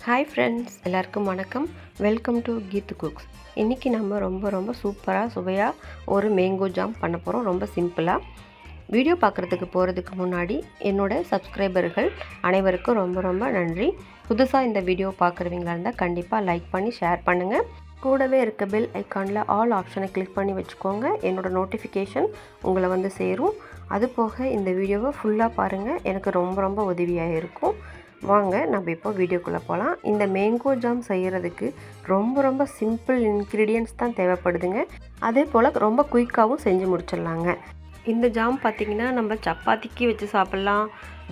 Hi friends, எல்லாருக்கும் வணக்கம். Welcome to Keethu cooks. இன்னைக்கு நம்ம ரொம்ப சூப்பரா சுவையா ஒரு மேங்கோ ஜாம் பண்ண போறோம். ரொம்ப சிம்பிளா. வீடியோ பார்க்கிறதுக்கு போறதுக்கு முன்னாடி என்னோட சப்ஸ்கிரைபர்கள் அனைவருக்கும் ரொம்ப நன்றி. புதுசா இந்த வீடியோ பார்க்குறவங்களா இருந்தா கண்டிப்பா லைக் பண்ணி ஷேர் பண்ணுங்க. கூடவே இருக்க பெல் ஐகான்ல ஆல் ஆப்ஷனை கிளிக் பண்ணி வச்சுக்கோங்க. என்னோட நோட்டிஃபிகேஷன் உங்களை வந்து சேரும். அது போக இந்த வீடியோவை ஃபுல்லாக பாருங்கள். எனக்கு ரொம்ப உதவியாக இருக்கும். வாங்க நம்ம இப்போ வீடியோக்குள்ளே போகலாம். இந்த மேங்கோ ஜாம் செய்கிறதுக்கு ரொம்ப சிம்பிள் இன்க்ரீடியன்ட்ஸ் தான் தேவைப்படுதுங்க. அதே போல் ரொம்ப குயிக்காகவும் செஞ்சு முடிச்சிடலாங்க. இந்த ஜாம் பார்த்திங்கன்னா நம்ம சப்பாத்திக்கு வச்சு சாப்பிட்லாம்,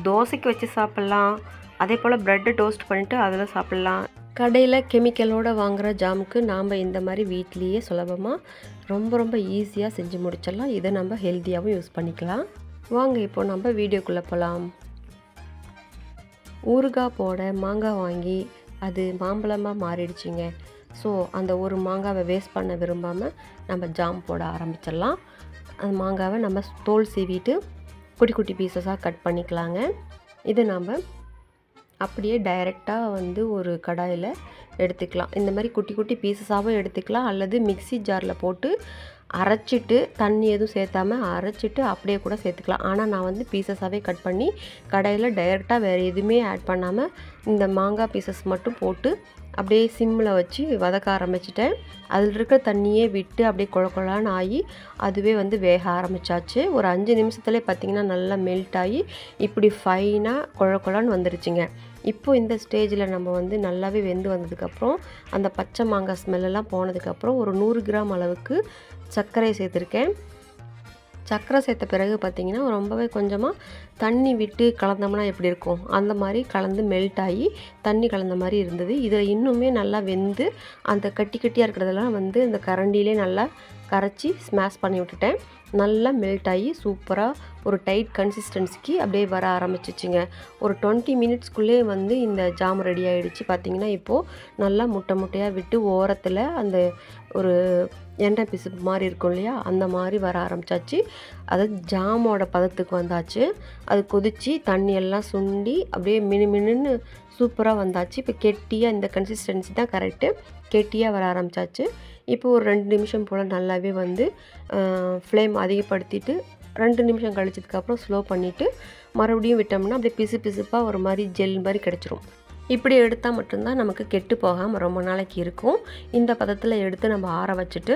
தோசைக்கு வச்சு சாப்பிட்லாம், அதே போல் ப்ரெட்டை டோஸ்ட் பண்ணிவிட்டு அதில் சாப்பிட்லாம். கடையில் கெமிக்கலோடு வாங்குகிற ஜாமுக்கு நாம் இந்த மாதிரி வீட்லேயே சுலபமாக ரொம்ப ஈஸியாக செஞ்சு முடிச்சிடலாம். இதை நம்ம ஹெல்த்தியாகவும் யூஸ் பண்ணிக்கலாம். வாங்க இப்போ நம்ம வீடியோக்குள்ளே போகலாம். ஊறுகாய் போட மாங்காய் வாங்கி அது மாம்பழமாக மாறிடுச்சிங்க. ஸோ அந்த ஒரு மாங்காவை வேஸ்ட் பண்ண விரும்பாமல் நம்ம ஜாம் போட ஆரம்பிச்சிடலாம். அந்த மாங்காவை நம்ம தோல் சீவிட்டு குட்டி பீசஸாக கட் பண்ணிக்கலாங்க. இது நாம் அப்படியே டைரெக்டாக வந்து ஒரு கடாயில் எடுத்துக்கலாம். இந்த மாதிரி குட்டி பீசஸாகவும் எடுத்துக்கலாம், அல்லது மிக்ஸி ஜாரில் போட்டு அரைச்சிட்டு தண்ணி எதுவும் சேர்த்தாமல் அரைச்சிட்டு அப்படியே கூட சேர்த்துக்கலாம். ஆனால் நான் வந்து பீசஸாகவே கட் பண்ணி கடாயில் டைரெக்டாக வேறு எதுவுமே ஆட் பண்ணாமல் இந்த மாங்காய் பீசஸ் மட்டும் போட்டு அப்படியே சிம்மில் வச்சு வதக்க ஆரம்பிச்சிட்டேன். அதில் இருக்க தண்ணியே விட்டு அப்படியே குழலான்னு ஆகி அதுவே வந்து வேக ஆரம்பித்தாச்சு. ஒரு 5 நிமிஷத்துலேயே பார்த்திங்கன்னா நல்லா மெல்ட் ஆகி இப்படி ஃபைனாக குழலான்னு வந்துருச்சுங்க. இப்போ இந்த ஸ்டேஜில் நம்ம வந்து நல்லாவே வெந்து வந்ததுக்கப்புறம் அந்த பச்சை மாங்காய் ஸ்மெல்லாம் போனதுக்கப்புறம் ஒரு 100 கிராம் அளவுக்கு சர்க்கரை சேர்த்துருக்கேன். சர்க்கரை சேர்த்த பிறகு பார்த்திங்கன்னா ரொம்பவே கொஞ்சமாக தண்ணி விட்டு கலந்தோம்னா எப்படி இருக்கும் அந்த மாதிரி கலந்து மெல்ட் ஆகி தண்ணி கலந்த மாதிரி இருந்தது. இதில் இன்னுமே நல்லா வெந்து அந்த கட்டியாக இருக்கிறதெல்லாம் வந்து இந்த கரண்டிலே நல்லா கரைச்சி ஸ்மாஷ் பண்ணி விட்டுட்டேன். நல்லா மெல்ட் ஆகி சூப்பராக ஒரு டைட் கன்சிஸ்டன்சிக்கு அப்படியே வர ஆரம்பிச்சிச்சுங்க. ஒரு 20 மினிட்ஸ்க்குள்ளே வந்து இந்த ஜாம் ரெடி ஆகிடுச்சு. பார்த்திங்கன்னா இப்போது நல்லா முட்டையாக விட்டு ஓரத்தில் அந்த ஒரு எண்ணெய் பிசுப்பு மாதிரி இருக்கும் இல்லையா, அந்த மாதிரி வர ஆரம்பித்தாச்சு. அது ஜாமோட பதத்துக்கு வந்தாச்சு. அது கொதித்து தண்ணியெல்லாம் சுண்டி அப்படியே மினுன்னு சூப்பராக வந்தாச்சு. இப்போ கெட்டியாக இந்த கன்சிஸ்டன்சி தான் கரெக்டு. கெட்டியாக வர ஆரம்பித்தாச்சு. இப்போ ஒரு 2 நிமிஷம் போல் நல்லாவே வந்து ஃப்ளேம் அதிகப்படுத்திட்டு 2 நிமிஷம் கழிச்சதுக்கப்புறம் ஸ்லோ பண்ணிவிட்டு மறுபடியும் விட்டோம்னா அப்படியே பிசுப்பாக ஒரு மாதிரி ஜெல் மாதிரி கிடச்சிரும். இப்படி எடுத்தால் மட்டும்தான் நமக்கு கெட்டு போகாமல் ரொம்ப நாளைக்கு இருக்கும். இந்த பதத்தில் எடுத்து நம்ம ஆற வச்சுட்டு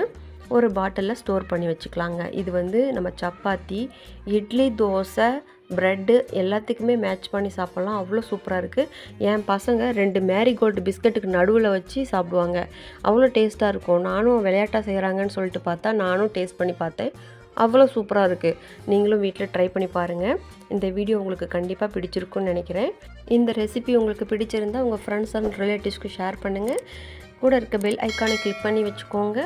ஒரு பாட்டிலில் ஸ்டோர் பண்ணி வச்சுக்கலாங்க. இது வந்து நம்ம சப்பாத்தி, இட்லி, தோசை, ப்ரெட்டு எல்லாத்துக்குமே மேட்ச் பண்ணி சாப்பிட்லாம். அவ்வளோ சூப்பராக இருக்குது. என் பசங்க 2 மேரிகோல்டு பிஸ்கட்டுக்கு நடுவில் வச்சு சாப்பிடுவாங்க. அவ்வளோ டேஸ்ட்டாக இருக்கும். நானும் விளையாட்டாக செய்கிறாங்கன்னு சொல்லிட்டு பார்த்தா நானும் டேஸ்ட் பண்ணி பார்த்தேன். அவ்வளோ சூப்பராக இருக்குது. நீங்களும் வீட்டில் ட்ரை பண்ணி பாருங்கள். இந்த வீடியோ உங்களுக்கு கண்டிப்பாக பிடிச்சிருக்குன்னு நினைக்கிறேன். இந்த ரெசிபி உங்களுக்கு பிடிச்சிருந்தால் உங்கள் ஃப்ரெண்ட்ஸ் அண்ட் ரிலேட்டிவ்ஸ்க்கு ஷேர் பண்ணுங்கள். கூட இருக்க பெல் ஐக்கானை கிளிக் பண்ணி வச்சுக்கோங்க.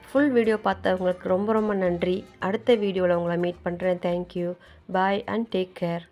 ஃபுல் வீடியோ பார்த்தவங்களுக்கு ரொம்ப நன்றி. அடுத்த வீடியோவில் உங்களை மீட் பண்ணுறேன். Thank you. Bye and take care.